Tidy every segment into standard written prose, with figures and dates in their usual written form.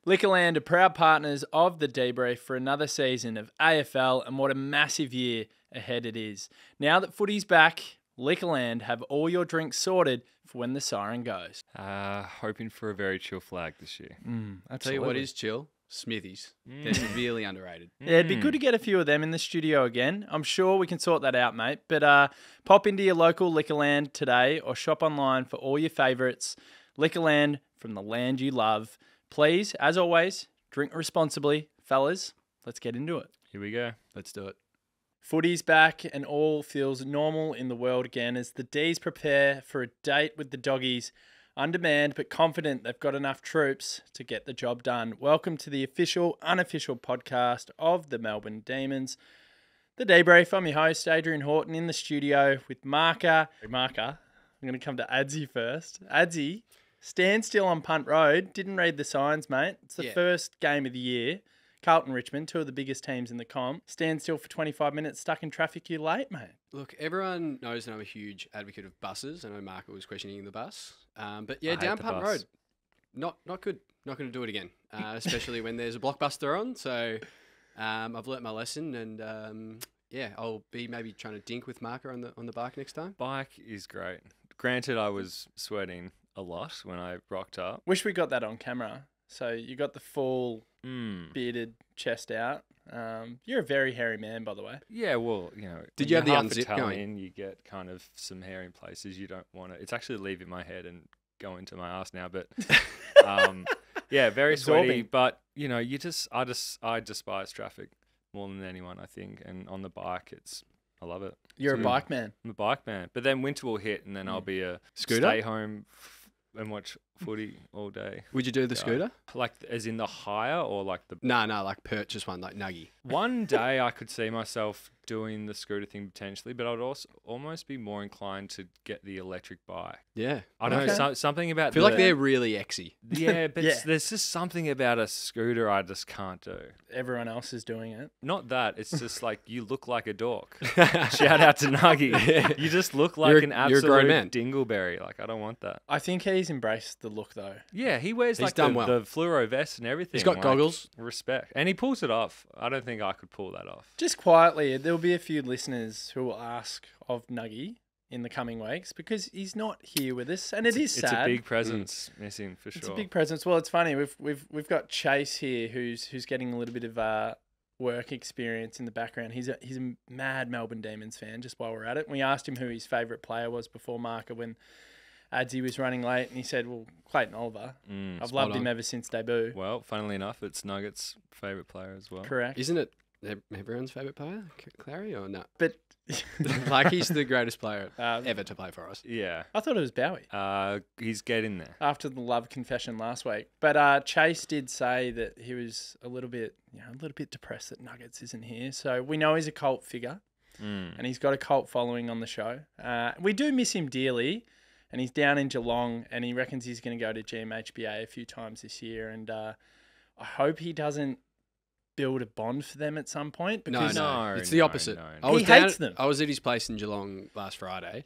Liquorland are proud partners of the DeeBrief for another season of AFL, and what a massive year ahead it is. Now that footy's back, Liquorland have all your drinks sorted for when the siren goes. Hoping for a very chill flag this year. I'll tell you what is chill. Smithies. They're severely underrated. Yeah, it'd be good to get a few of them in the studio again. I'm sure we can sort that out, mate. But pop into your local Liquorland today or shop online for all your favourites. Liquorland, from the land you love. Please, as always, drink responsibly. Fellas, let's get into it. Here we go. Let's do it. Footy's back and all feels normal in the world again as the D's prepare for a date with the doggies. Undermanned but confident they've got enough troops to get the job done. Welcome to the official, unofficial podcast of the Melbourne Demons. The DeeBrief, I'm your host, Adrian Horton, in the studio with Marca. I'm going to come to Adzy first. Adzy, stand still on Punt Road. Didn't read the signs, mate. It's the first game of the year. Carlton Richmond, two of the biggest teams in the comp. Stand still for 25 minutes, stuck in traffic, you're late, mate. Look, everyone knows that I'm a huge advocate of buses. I know Marco was questioning the bus. But yeah, down Punt Road, not good. Not going to do it again, especially when there's a blockbuster on. So I've learnt my lesson, and I'll be maybe trying to dink with Marco on the bike next time. Bike is great. Granted, I was sweating a lot when I rocked up. Wish we got that on camera. So you got the full bearded chest out. You're a very hairy man, by the way. Yeah, well, you know. Did you have the unzip Italian, going? you get kind of some hair in places you don't want to. It's actually leaving my head and going to my ass now, but yeah, very sweaty. But you know, I despise traffic more than anyone, I think. And on the bike, I love it. You're a bike man. I'm a bike man. But then winter will hit, and then I'll be a Scooter? Stay home and watch footy all day. Would you do the scooter? Like, as in the hire or like the... No, like purchase one, like Nuggie. One day I could see myself doing the scooter thing potentially, but I'd also almost be more inclined to get the electric bike. Yeah. I don't know, something about... I feel like they're really exy. Yeah, but there's just something about a scooter I just can't do. Everyone else is doing it. Not that. It's just like, you look like a dork. Shout out to Nuggie. You just look like an absolute dingleberry. Like, I don't want that. I think he's embraced the look, though. Yeah, he wears He's like done the well. fluoro vest and everything. He's got goggles. Respect. And he pulls it off. I don't think I could pull that off. Just quietly, there'll be a few listeners who will ask of Nuggie in the coming weeks because he's not here with us, and it is sad. It's a big presence missing for sure. It's a big presence. Well, it's funny. We've got Chase here, who's getting a little bit of work experience in the background. He's a mad Melbourne Demons fan. Just while we're at it, and we asked him who his favourite player was before Marca when Adzy was running late, and he said, "Well, Clayton Oliver. I've loved him ever since debut." Well, funnily enough, it's Nuggets' favourite player as well. Correct. Isn't it everyone's favourite player, Clary, or no? But like, he's the greatest player ever to play for us. Yeah. I thought it was Bowie. He's getting there. After the love confession last week. But Chase did say that he was a little bit depressed that Nuggets isn't here. So we know he's a cult figure, and he's got a cult following on the show. We do miss him dearly, and he's down in Geelong, and he reckons he's going to go to GMHBA a few times this year. And I hope he doesn't build a bond for them at some point. Because no, it's the opposite. No. He hates them. I was at his place in Geelong last Friday.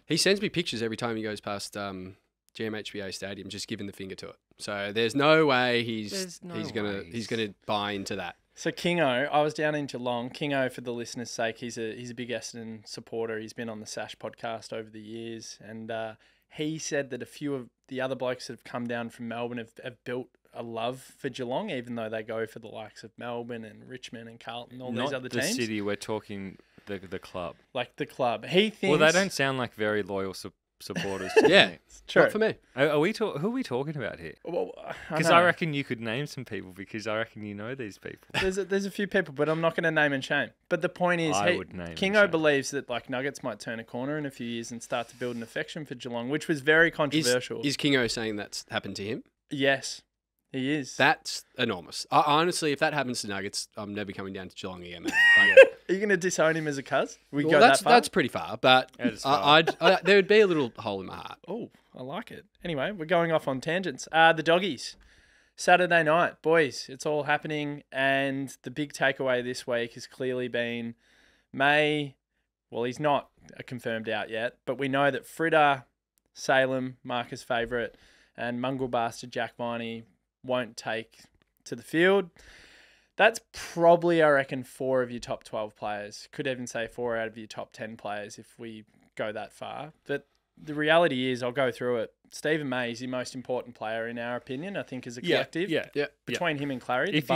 He sends me pictures every time he goes past GMHBA Stadium, just giving the finger to it. So there's no way he's gonna buy into that. So Kingo, I was down in Geelong. Kingo, for the listeners' sake, he's a big Essendon supporter. He's been on the Sash podcast over the years, and he said that a few of the other blokes that have come down from Melbourne have built a love for Geelong, even though they go for the likes of Melbourne and Richmond and Carlton, all these other teams. Not the city, we're talking the club. Like the club. He thinks... Well, they don't sound like very loyal supporters to yeah, me. it's true. Not for me. Who are we talking about here? Well, because I reckon you could name some people because I reckon you know these people. There's a few people, but I'm not going to name and shame. But the point is, Kingo believes that like Nuggets might turn a corner in a few years and start to build an affection for Geelong, which was very controversial. Is Kingo saying that's happened to him? Yes. He is. That's enormous. Honestly, if that happens to Nuggets, I'm never coming down to Geelong again, mate. Are you going to disown him as a cuz? That's pretty far, but there would be a little hole in my heart. Oh, I like it. Anyway, we're going off on tangents. The doggies. Saturday night, boys, it's all happening, and the big takeaway this week has clearly been he's not confirmed out yet, but we know that Fritter, Salem, Marcus' favourite, and Mongrel Bastard Jack Viney won't take to the field. That's probably, I reckon, 4 of your top 12 players. Could even say 4 out of your top 10 players if we go that far. But the reality is, I'll go through it. Stephen May is the most important player in our opinion, I think, as a collective. Between him and Clary, if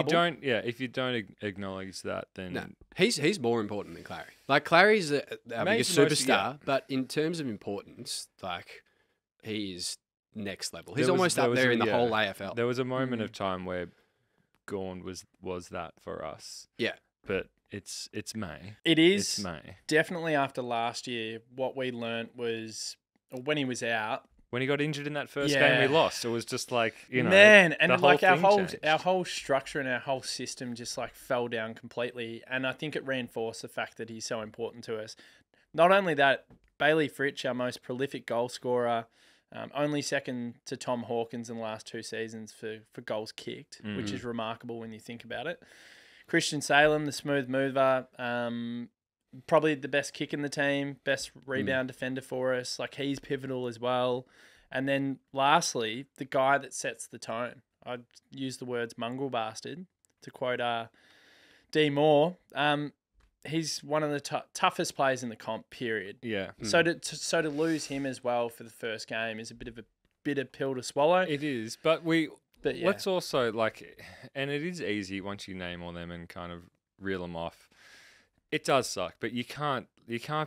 you don't acknowledge that, then no, he's more important than Clary. Like Clary's our biggest superstar, but in terms of importance, like he is next level. He's almost up there in the whole AFL. There was a moment of time where Gawn was that for us. Yeah, but it's May. It is. It's May. Definitely after last year, what we learnt was when he was out. When he got injured in that first game, we lost. It was just like, man, and like our changed. whole structure and our whole system just like fell down completely. And I think it reinforced the fact that he's so important to us. Not only that, Bailey Fritsch, our most prolific goal scorer, only second to Tom Hawkins in the last 2 seasons for goals kicked, which is remarkable when you think about it. Christian Salem, the smooth mover, probably the best kick in the team, best rebound defender for us. Like, he's pivotal as well. And then lastly, the guy that sets the tone. I'd use the words mongrel bastard to quote D. Moore. He's one of the toughest players in the comp, period. Yeah. So to lose him as well for the first game is a bit of a bitter pill to swallow. It is, but let's also and it is easy once you name all them and kind of reel them off. It does suck, but you can't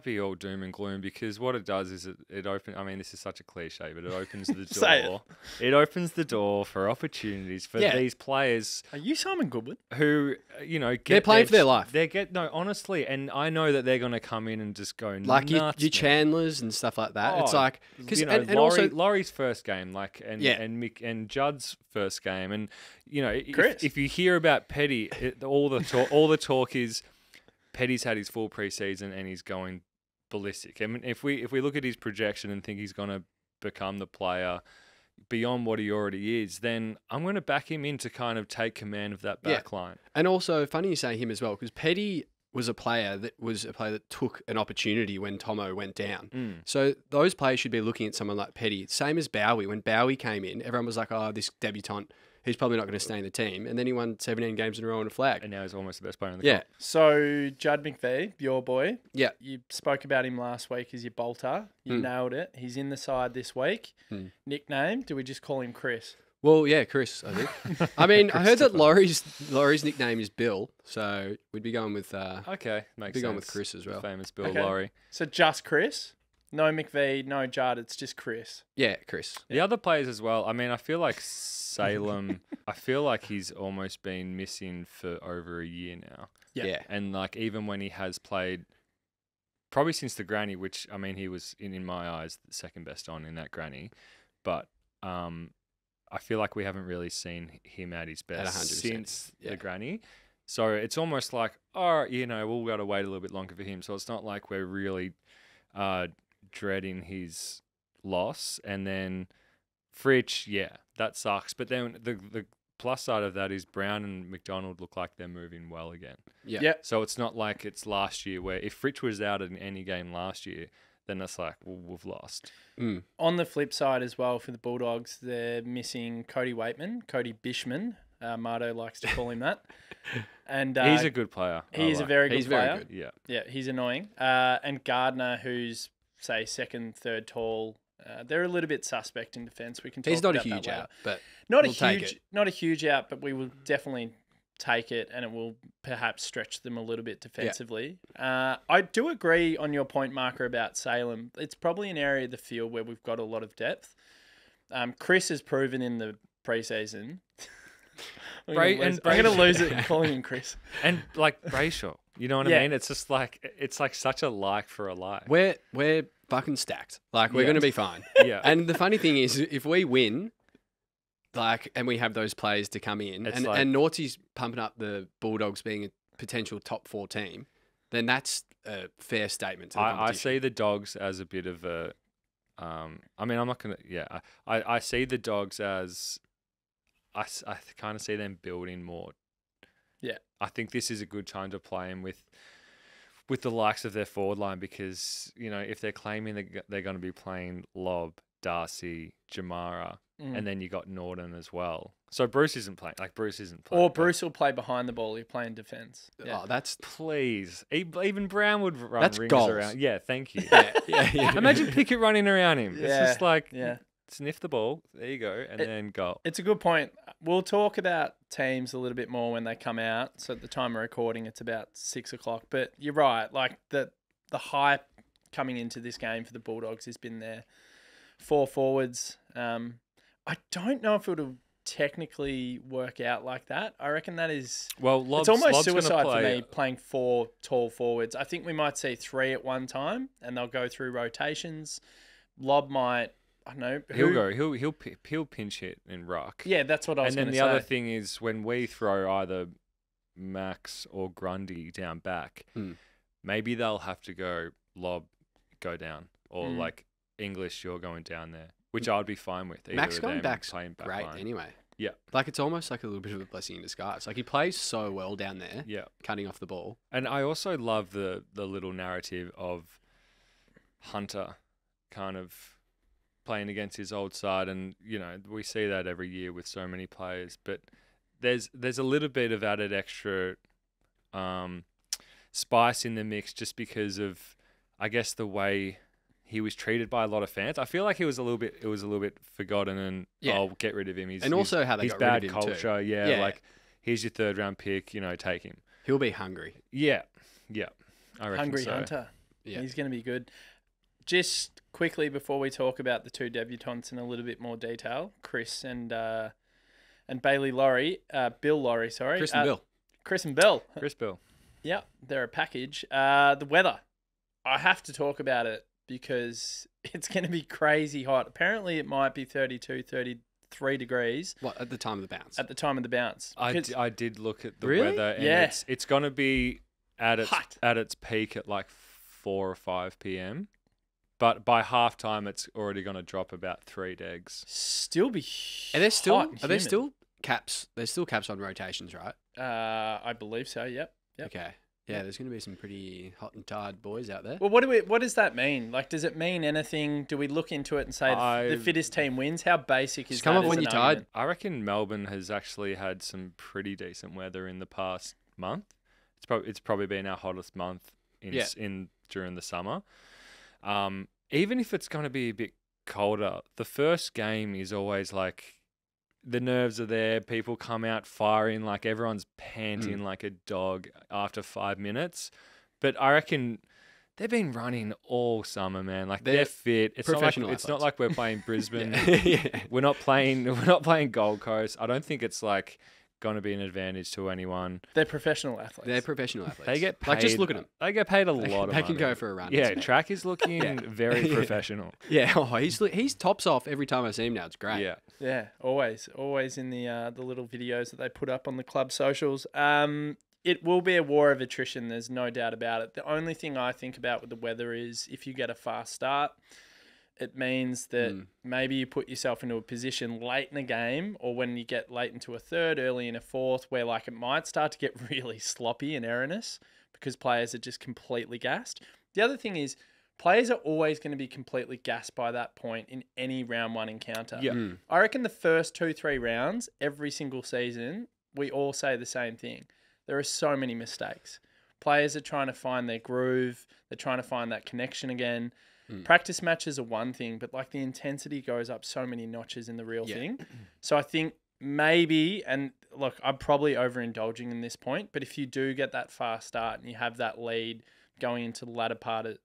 be all doom and gloom, because what it does is it opens. I mean, this is such a cliche, but it opens the door. It opens the door for opportunities for these players. Are you Simon Goodwin? Who they're playing for their life. Honestly, and I know that they're going to come in and just go like nuts, your Chandlers and stuff like that. It's like because Laurie's first game, and Mick and Judd's first game, and if you hear about Petty, all the talk is Petty's had his full preseason and he's going ballistic. I mean, if we look at his projection and think he's going to become the player beyond what he already is, then I'm going to back him in to kind of take command of that back line. And also, funny you say him as well, because Petty was a player that took an opportunity when Tommo went down. So those players should be looking at someone like Petty. Same as Bowie. When Bowie came in, everyone was like, oh, this debutant, he's probably not going to stay in the team. And then he won 17 games in a row on a flag. And now he's almost the best player in the comp. So Judd McVee, your boy. Yeah. You spoke about him last week as your bolter. You nailed it. He's in the side this week. Nickname, do we just call him Chris? Well, yeah, Chris, I think. I mean, I heard that Laurie's nickname is Bill, so we'd be going with makes sense. Going with Chris as well. The famous Bill Laurie. So just Chris? No McVee, no Judd, it's just Chris. Yeah, Chris. The other players as well. I mean, I feel like Salem, I feel like he's almost been missing for over a year now. Yeah. And like even when he has played, probably since the granny, which I mean he was in my eyes the second best on in that granny, but I feel like we haven't really seen him at his best since the granny. So it's almost like, we've got to wait a little bit longer for him. So it's not like we're really dreading his loss. And then Fritsch, that sucks. But then the plus side of that is Brown and McDonald look like they're moving well again. Yeah. So it's not like it's last year where if Fritsch was out in any game last year, then that's like, well, we've lost. On the flip side as well for the Bulldogs, they're missing Cody Bishman. Mardo likes to call him that. And he's a good player. He's a very good player. Very good. Yeah, he's annoying. And Gardner, who's, say, second, third tall, they're a little bit suspect in defence. We can talk about that later. He's not a huge out, but not a huge out, but we will definitely take it, and it will perhaps stretch them a little bit defensively. I do agree on your point, Marker, about Salem. It's probably an area of the field where we've got a lot of depth. Chris has proven in the preseason. I'm going to lose it calling him Chris. And like Brayshaw, you know what I mean? It's just like such a like for a like. We're fucking stacked. Like we're going to be fine. Yeah. And the funny thing is, if we win, and we have those players to come in, and Naughtsie's pumping up the Bulldogs being a potential top 4 team, then that's a fair statement to the competition. I see the Dogs as a bit of a. I mean, I'm not going to. I see the Dogs as. I kind of see them building more. Yeah. I think this is a good time to play them with the likes of their forward line, because, if they're claiming they're going to be playing Lob, Darcy, Jamara, and then you got Norton as well. So Bruce isn't playing. Or Bruce will play behind the ball. He'll play in defence. Oh, that's please. Even Brown would run That's rings goals. around. Yeah, thank you. yeah. Imagine Pickett running around him. It's Yeah, just like yeah. sniff the ball. There you go, and then goal. It's a good point. We'll talk about teams a little bit more when they come out. So at the time of recording, it's about 6 o'clock. But you're right. Like the hype coming into this game for the Bulldogs has been there. 4 forwards. I don't know if it'll technically work out like that. I reckon that is... Well, it's almost suicide for me playing 4 tall forwards. I think we might see 3 at one time, and they'll go through rotations. Lob might... I don't know. He'll pinch hit and rock. Yeah, that's what I was going to say. And then the other thing is when we throw either Max or Grundy down back, maybe they'll have to go lob, go down, or like English, you're going down there, which I'd be fine with. Max going back's back great line. anyway. Yeah. Like it's almost like a little bit of a blessing in disguise. Like he plays so well down there. Yeah. Cutting off the ball. And I also love the little narrative of Hunter kind of playing against his old side, and we see that every year with so many players, but there's a little bit of added extra spice in the mix just because of, I guess, the way he was treated by a lot of fans. I feel like it was a little bit forgotten, and I'll get rid of him. Also how they got rid of him culture, too. Yeah, like here's your 3rd round pick, take him. He'll be hungry. Yeah, I reckon Hungry so. Hunter. Yeah. He's going to be good. Just quickly before we talk about the 2 debutants in a little bit more detail, Chris and Bill Laurie, sorry. Chris and Bill. Chris and Bill. Chris Bill. Yeah, they're a package. The weather. I have to talk about it because it's going to be crazy hot. Apparently it might be 32, 33 degrees. What, at the time of the bounce? At the time of the bounce. I did look at the Really? weather, and Yeah. it's going to be at Hot. its peak at like 4 or 5 p.m. But by halftime, it's already going to drop about 3 degs. Still be Are there still hot and are there humid. still caps? There's still caps on rotations, right? I believe so. Yep. Okay. Yeah, there's going to be some pretty hot and tired boys out there. Well, what does that mean? Like, does it mean anything? Do we look into it and say the fittest team wins? How basic is Just come that? up as when an you're tired. argument? I reckon Melbourne has actually had some pretty decent weather in the past month. It's probably been our hottest month during the summer. Even if it's going to be a bit colder, the first game is always like the nerves are there. People come out firing, like everyone's panting like a dog after 5 minutes. But I reckon they've been running all summer, man. Like they're fit. It's not like we're playing Brisbane. We're not playing Gold Coast. I don't think it's like going to be an advantage to anyone. They're professional athletes. They get paid. Like, just look at them. They get paid a lot of money. They can go for a run. Yeah, track is looking very professional. Yeah, he's tops off every time I see him now. It's great. Yeah. Yeah, always in the little videos that they put up on the club socials. It will be a war of attrition. There's no doubt about it. The only thing I think about with the weather is if you get a fast start, it means that maybe you put yourself into a position late in a game, or when you get late into a third, early in a fourth, where like it might start to get really sloppy and erroneous because players are just completely gassed. The other thing is players are always going to be completely gassed by that point in any round 1 encounter. Yeah. I reckon the first 2-3 rounds, every single season, we all say the same thing. There are so many mistakes. Players are trying to find their groove. They're trying to find that connection again. Practice matches are one thing, but like the intensity goes up so many notches in the real thing. So I think maybe, and look, I'm probably overindulging in this point, but if you do get that fast start and you have that lead going into the latter parts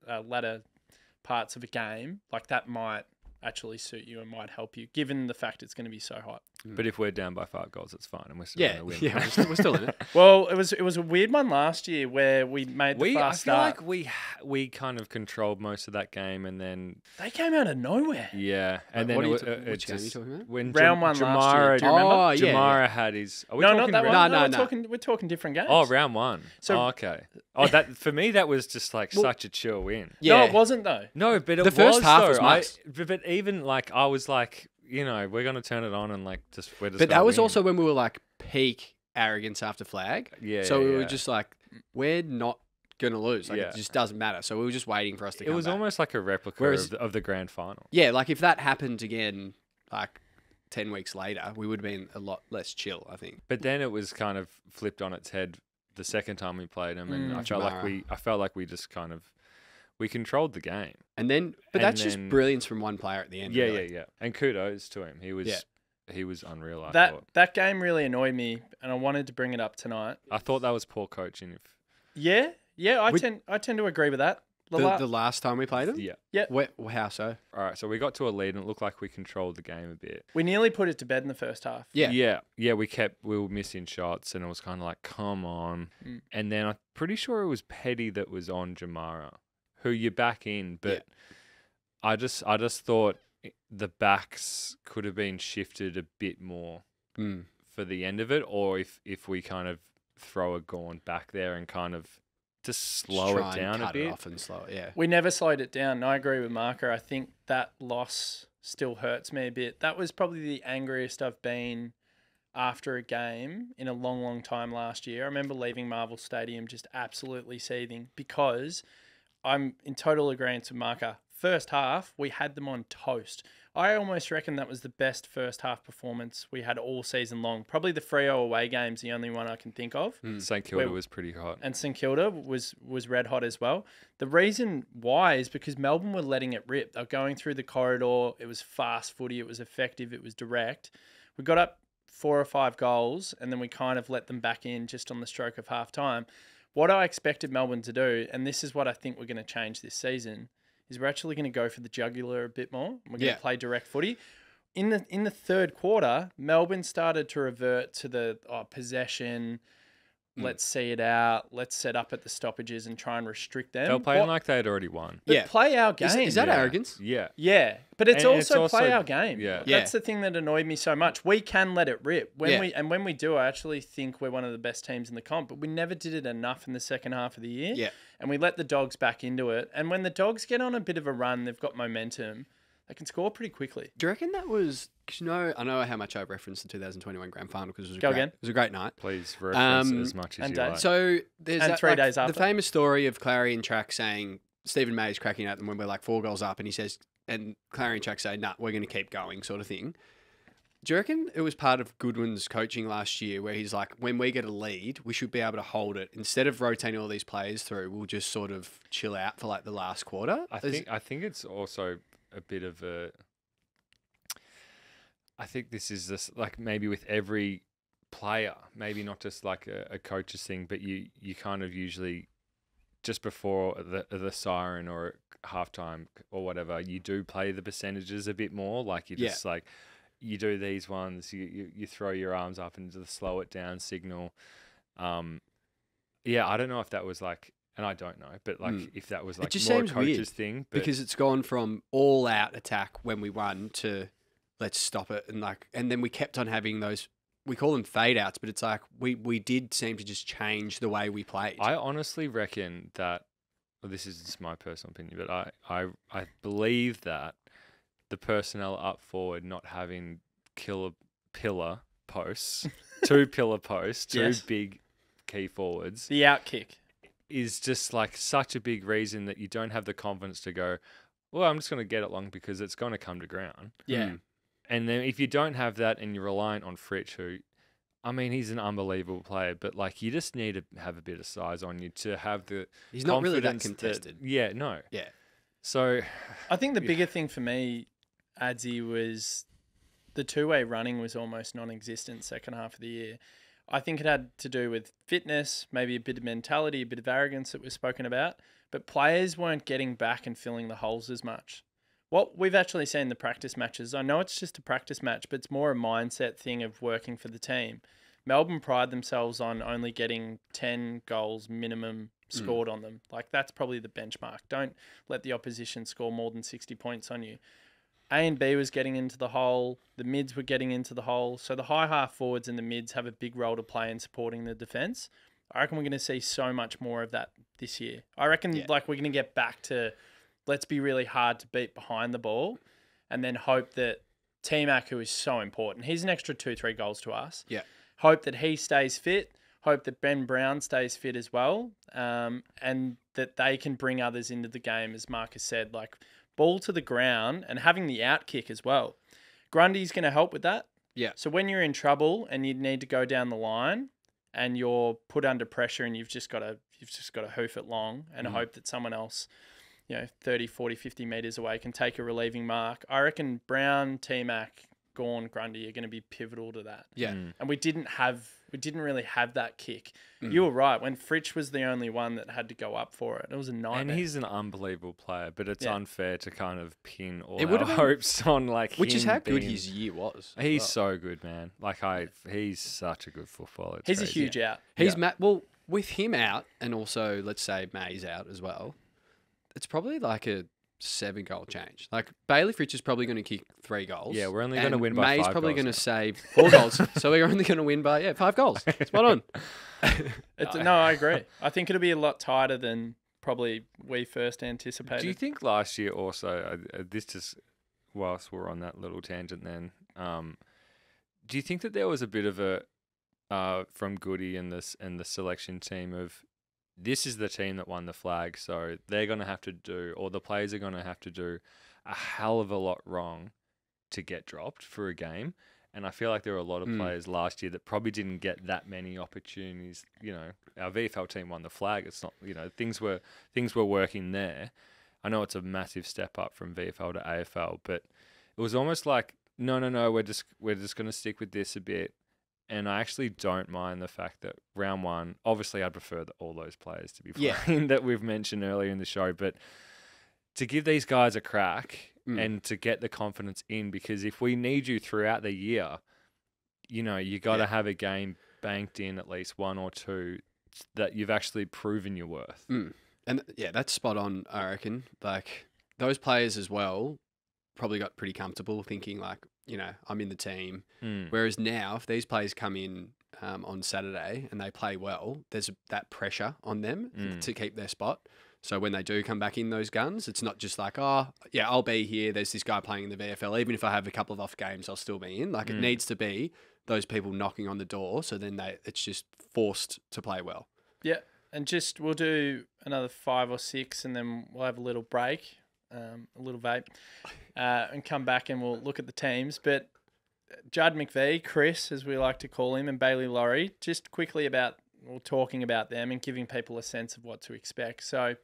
of a game, like that might actually suit you and might help you, given the fact it's going to be so hot. But if we're down by 5 goals, it's fine, and we're still going to win. Yeah, we're still in it. Well, it was a weird one last year where we made the fast start. I feel like we kind of controlled most of that game, and then they came out of nowhere. Yeah, and then which game are you talking about? When round 1 last year. Do you remember? Oh, yeah. Jamara had his. Are we No, talking not that round- one. No, we're talking different games. Oh, round 1. So- okay. Oh, that for me that was just like such a chill win. No, it wasn't though. No, but The first half was nice. But even like I was like, we're gonna turn it on and like we're just. But that gonna was win. also when we were like peak arrogance after flag. Yeah. So we were yeah. just like, we're not gonna lose. Like Yeah. it just doesn't matter. So we were just waiting for us to come It was back. almost like a replica Whereas- of the grand final. Yeah, like if that happened again, like 10 weeks later, we would have been a lot less chill, I think. But then it was kind of flipped on its head the second time we played them, and I felt like we just kind of we controlled the game. And then, but that's just brilliance from one player at the end. Yeah. And kudos to him. He was unreal. I thought that game really annoyed me, and I wanted to bring it up tonight. I thought that was poor coaching. I tend to agree with that. The last time we played them? Yeah. How so? All right, so we got to a lead and it looked like we controlled the game a bit. We nearly put it to bed in the first half. Yeah, we were missing shots and it was kind of like, come on. And then I'm pretty sure it was Petty that was on Jamara, who you're back in, but I just thought the backs could have been shifted a bit more for the end of it, or if we kind of throw a Gaunt back there and kind of just slow it down a bit. We never slowed it down. I agree with Marca. I think that loss still hurts me a bit. That was probably the angriest I've been after a game in a long, long time last year. I remember leaving Marvel Stadium just absolutely seething because I'm in total agreement with Marca. First half, we had them on toast. I almost reckon that was the best first half performance we had all season long. Probably the Freo away game's the only one I can think of. St Kilda was pretty hot. And St Kilda was red hot as well. The reason why is because Melbourne were letting it rip. They were going through the corridor. It was fast footy. It was effective. It was direct. We got up 4 or 5 goals and then we kind of let them back in just on the stroke of half time. What I expected Melbourne to do, and this is what I think we're going to change this season, is we're actually going to go for the jugular a bit more. We're going to play direct footy. In the third quarter, Melbourne started to revert to the possession. Let's see it out. Let's set up at the stoppages and try and restrict them. They were playing like they had already won. But play our game. Is that arrogance? Yeah. Yeah. But it's also play our game. Yeah. That's the thing that annoyed me so much. We can let it rip. When we do, I actually think we're one of the best teams in the comp, but we never did it enough in the second half of the year. Yeah. And we let the Dogs back into it. And when the Dogs get on a bit of a run, they've got momentum. They can score pretty quickly. Do you reckon that was... Cause I know how much I've referenced the 2021 Grand Final because it was a great night. Please reference as much as you like. So there's 3 days after. The famous story of Clarion Track saying Stephen May's cracking at them when we're like 4 goals up, and he says, and Clarion Track say, "Nah, we're going to keep going," sort of thing. Do you reckon it was part of Goodwin's coaching last year where he's like, when we get a lead, we should be able to hold it instead of rotating all these players through? We'll just sort of chill out for like the last quarter. I think it's also a bit of a. I think this is just like maybe with every player, maybe not just like a coach's thing, but you kind of usually just before the siren or halftime or whatever, you do play the percentages a bit more. Like you just like you do these ones, you throw your arms up and just slow it down signal. I don't know if that was like, and I don't know, but like if that was like more a coach's thing, because it's gone from all out attack when we won to let's stop it, and then we kept on having those. We call them fade outs, but it's like we did seem to just change the way we played. I honestly reckon that. Well, this is just my personal opinion, but I believe that the personnel up forward not having pillar posts, 2 pillar posts, 2 big key forwards, the out kick is just like such a big reason that you don't have the confidence to go, well, I'm just going to get it long because it's going to come to ground. Yeah. And then if you don't have that and you're reliant on Fritsch, who, I mean, he's an unbelievable player, but like you just need to have a bit of size on you to have the He's not really that contested. Yeah. So I think the bigger thing for me, Adzy, was the 2-way running was almost non-existent second half of the year. I think it had to do with fitness, maybe a bit of mentality, a bit of arrogance that was spoken about, but players weren't getting back and filling the holes as much. What we've actually seen in the practice matches, I know it's just a practice match, but it's more a mindset thing of working for the team. Melbourne pride themselves on only getting 10 goals minimum scored on them. Like, that's probably the benchmark. Don't let the opposition score more than 60 points on you. A and B was getting into the hole. The mids were getting into the hole. So the high half forwards and the mids have a big role to play in supporting the defence. I reckon we're going to see so much more of that this year. I reckon we're going to get back to... Let's be really hard to beat behind the ball and then hope that T-Mac, who is so important, he's an extra 2-3 goals to us. Yeah. Hope that he stays fit. Hope that Ben Brown stays fit as well. And that they can bring others into the game, as Marcus said, like ball to the ground and having the out kick as well. Grundy's going to help with that. Yeah. So when you're in trouble and you need to go down the line and you're put under pressure and you've just got to hoof it long and hope that someone else, 30, 40, 50 metres away can take a relieving mark. I reckon Brown, T-Mac, Gawn, Grundy are going to be pivotal to that. Yeah. And we didn't really have that kick. You were right. When Fritsch was the only one that had to go up for it, it was a nightmare. And he's an unbelievable player, but it's unfair to kind of pin all It would our have been- hopes on Which is him how good being- his year was. as He's well. so good, man. He's such a good footballer. It's He's a crazy. huge out. He's well, with him out, and also let's say May's out as well. It's probably like a 7-goal change. Like Bailey Fritsch is probably going to kick 3 goals. Yeah, we're only going to win by May's 5 probably goals going to now. save 4 goals. So we're only going to win by 5 goals. Spot on. No, I agree. I think it'll be a lot tighter than probably we first anticipated. Do you think last year also, this just whilst we're on that little tangent then, do you think that there was a bit of a, from Goody and the selection team of, this is the team that won the flag, so they're going to have to do, or the players are going to have to do a hell of a lot wrong to get dropped for a game? And I feel like there were a lot of players last year that probably didn't get that many opportunities. Our VFL team won the flag. It's not, things were working there. I know it's a massive step up from VFL to AFL, but it was almost like, no, we're just going to stick with this a bit. And I actually don't mind the fact that round one, obviously I'd prefer all those players to be playing that we've mentioned earlier in the show, but to give these guys a crack and to get the confidence in, because if we need you throughout the year, you got to have a game banked in at least 1 or 2 that you've actually proven your worth. And that's spot on, I reckon. Like those players as well probably got pretty comfortable thinking like, I'm in the team. Whereas now, if these players come in on Saturday and they play well, there's that pressure on them to keep their spot. So when they do come back in those guns, it's not just like, I'll be here. There's this guy playing in the VFL. Even if I have a couple of off games, I'll still be in. Like it needs to be those people knocking on the door. So then it's just forced to play well. Yeah, and we'll do another 5 or 6, and then we'll have a little break, a little vape, and come back and we'll look at the teams. But Judd McVie, Chris, as we like to call him, and Bailey Laurie, just quickly talking about them and giving people a sense of what to expect. So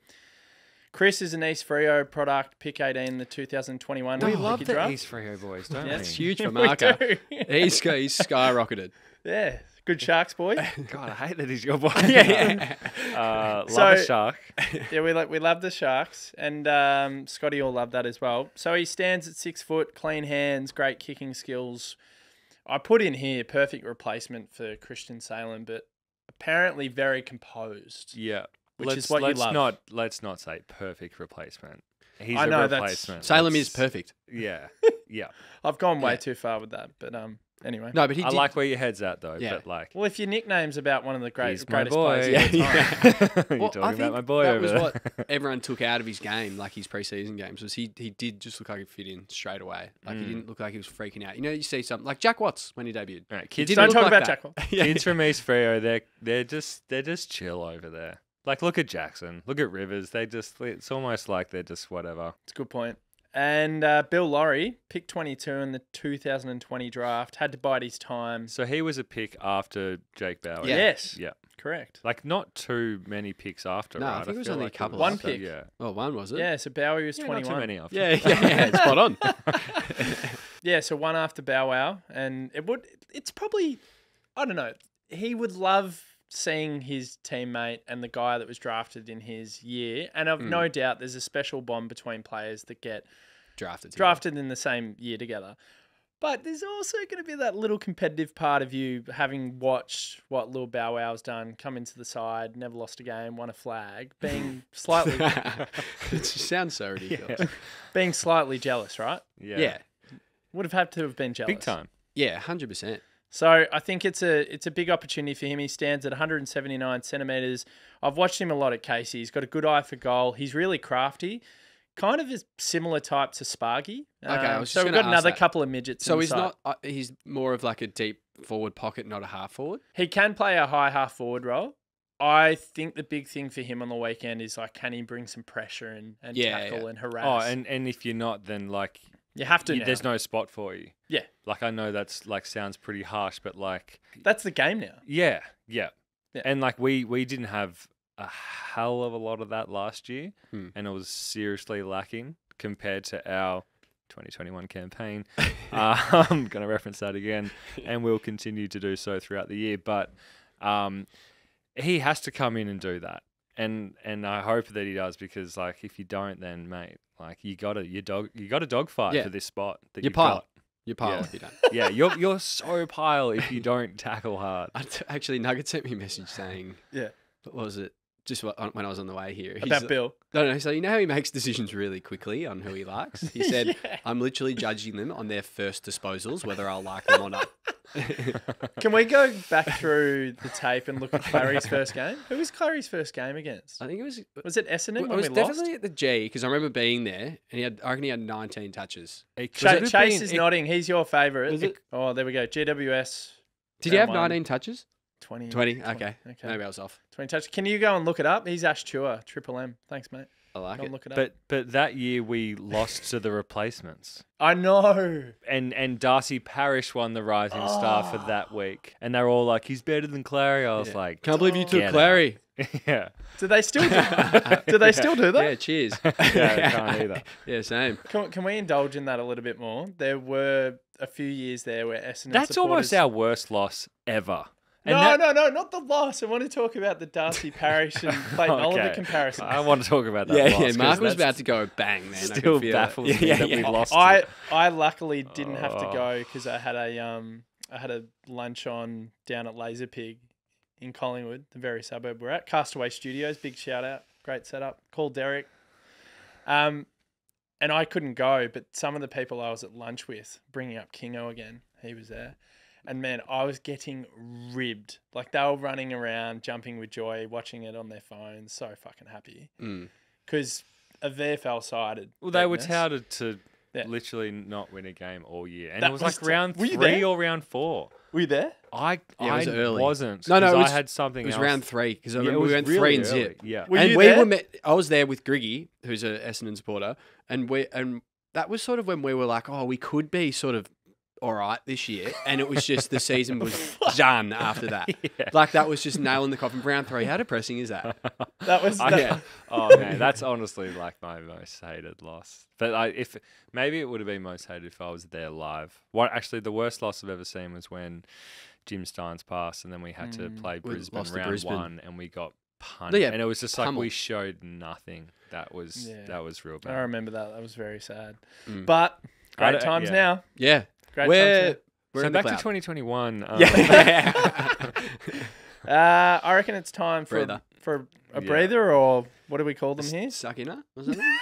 Chris is an East Freo product, pick 18, the 2021. We love rookie the draft. East Freo boys, don't That's we? huge for We Marca. do. He's skyrocketed. Yeah, good Sharks boy. God, I hate that he's your boy. Love So- a shark. Yeah, we love the Sharks, and Scotty will love that as well. So he stands at 6 foot, clean hands, great kicking skills. I put in here perfect replacement for Christian Salem, but apparently very composed. Yeah. Which is what you love. Let's not say perfect replacement. He's I know, a that's- replacement. Salem is perfect. Yeah. Yeah. I've gone way Yeah. too far with that, but anyway. No, but he I did. like where your head's at though, Yeah. but like, Well, if your nickname's about one of the he's my greatest boy. players of all time. You're Well, talking I about think my boy that over was there. what everyone took out of his game, like his preseason games, was he did just look like he fit in straight away. Like he didn't look like he was freaking out. You see something like Jack Watts when he debuted. Right, He kids didn't Don't look talk like about that. Jack. Kids from East Freo, they're just chill over there. Like, look at Jackson, look at Rivers. It's almost like they're just whatever. It's a good point. And Bill Laurie, pick 22 in the 2020 draft, had to bide his time. So he was a pick after Jake Bauer. Yeah. Yes, Yeah. correct. Like not too many picks after, No, I right? think it was feel only a like couple. One after- pick. Yeah. Well, one was it? Yeah, so Bowie was Yeah, 21. not too many after. Yeah, spot on. Yeah, so one after Bow Wow, and it's probably, I don't know, he would love seeing his teammate and the guy that was drafted in his year, and I've no doubt there's a special bond between players that get drafted in the same year together. But there's also going to be that little competitive part of you having watched what Lil Bow Wow's done, come into the side, never lost a game, won a flag, being slightly It sounds so ridiculous. being slightly jealous, right? Yeah, Would have had to have been jealous. Big time. yeah, 100%. So I think it's a big opportunity for him. He stands at 179 centimetres. I've watched him a lot at Casey. He's got a good eye for goal. He's really crafty. Kind of a similar type to Spargy. I was just so we've gonna got ask another that. couple of midgets. So inside. he's more of like a deep forward pocket, not a half forward. He can play a high half forward role. I think the big thing for him on the weekend is like, can he bring some pressure and Yeah, tackle yeah. and harass? Oh, and if you're not, then like You have to now. There's no spot for you. Yeah. Like, I know that's like sounds pretty harsh, but like That's the game now. yeah. Yeah. And like we didn't have a hell of a lot of that last year, and it was seriously lacking compared to our 2021 campaign. I'm going to reference that again, and we'll continue to do so throughout the year. But he has to come in and do that, and I hope that he does, because like if you don't, then mate, like you got a dog fight for this spot that you pile. You pile if you don't. Yeah, you're so pile if you don't tackle hard. Actually, Nugget sent me a message saying, what was it? Just when I was on the way here. About Bill. No. So you know how he makes decisions really quickly on who he likes? He said, I'm literally judging them on their first disposals, whether I'll like them or not. Can we go back through the tape and look at Clary's first game? Who was Clary's first game against? I think it was... Was it Essendon when it was we definitely lost? at the G, because I remember being there, and I reckon he had 19 touches. Chase is nodding. He's your favourite. Was it? Oh, there we go. GWS. Did he have 19 touches? 20. 20? Okay. Maybe I was off. 20 touches. Can you go and look it up? He's Ash Tua, Triple M. Thanks, mate. I like Go it. and look it up. But that year we lost to the replacements. I know. And Darcy Parish won the Rising Star for that week. And they're all like, he's better than Clary. I was like, Can't believe you took get Clary. yeah. Do they still do they still do that? Yeah, cheers. Yeah, I can't either. Yeah, same. Can we indulge in that a little bit more? There were a few years there where Essendon That's supporters... almost our worst loss ever. And No, not the loss. I want to talk about the Darcy Parish and Clayton Oliver comparison. I want to talk about that. Yeah, loss, Mark was that's about to go bang, man. Still baffles me that we lost. I luckily didn't have to go because I had a lunch on down at Laser Pig in Collingwood, the very suburb we're at. Castaway Studios, big shout out, great setup. Call Derek. And I couldn't go, but some of the people I was at lunch with, bringing up Kingo again, he was there. And man, I was getting ribbed. Like they were running around, jumping with joy, watching it on their phones, so fucking happy. Because a VFL sided. Well, they were touted to literally not win a game all year. And it was like round 3 or round 4. Were you there? I early. wasn't. No, I was, had something else. It was round 3 because we went really 3 and early. 0. Yeah. Were and you we there? were I was there with Griggy, who's a Essendon supporter, and that was sort of when we were like, oh, we could be sort of all right this year, and it was just the season was done after that. Yeah. Like that was just nail in the coffin. Round 3, how depressing is that? That was Oh man, that's honestly like my most hated loss. But if maybe it would have been most hated if I was there live. Actually, the worst loss I've ever seen was when Jim Steins passed, and then we had to play Brisbane round 1, and we got punched. Yeah, and it was just like pummeled. We showed nothing. That was real bad. I remember that. That was very sad. But great times now. Yeah. Great We're So in the back to cloud. 2021. I reckon it's time for Breather. a breather, or what do we call them here? Sakina or something?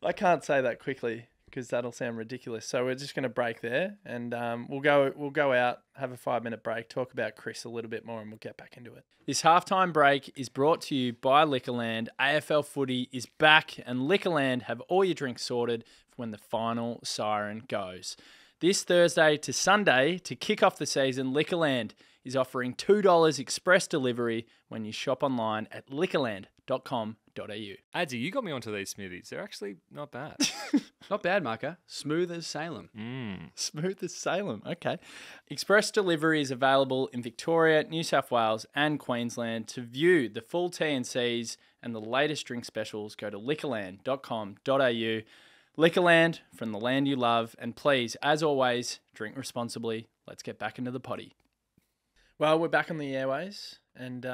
I can't say that quickly because that'll sound ridiculous. So we're just going to break there, and we'll go out, have a 5-minute break, talk about Chris a little bit more, and we'll get back into it. This halftime break is brought to you by Liquorland. AFL footy is back, and Liquorland have all your drinks sorted for when the final siren goes. This Thursday to Sunday, to kick off the season, Liquorland is offering $2 express delivery when you shop online at liquorland.com.au. Adzy, you got me onto these smoothies. They're actually not bad. Not bad, Marker. Smooth as Salem. Smooth as Salem. Okay. Express delivery is available in Victoria, New South Wales and Queensland. To view the full T&Cs and the latest drink specials, go to liquorland.com.au. Liquorland, from the land you love. And please, as always, drink responsibly. Let's get back into the potty. Well, we're back on the airways. And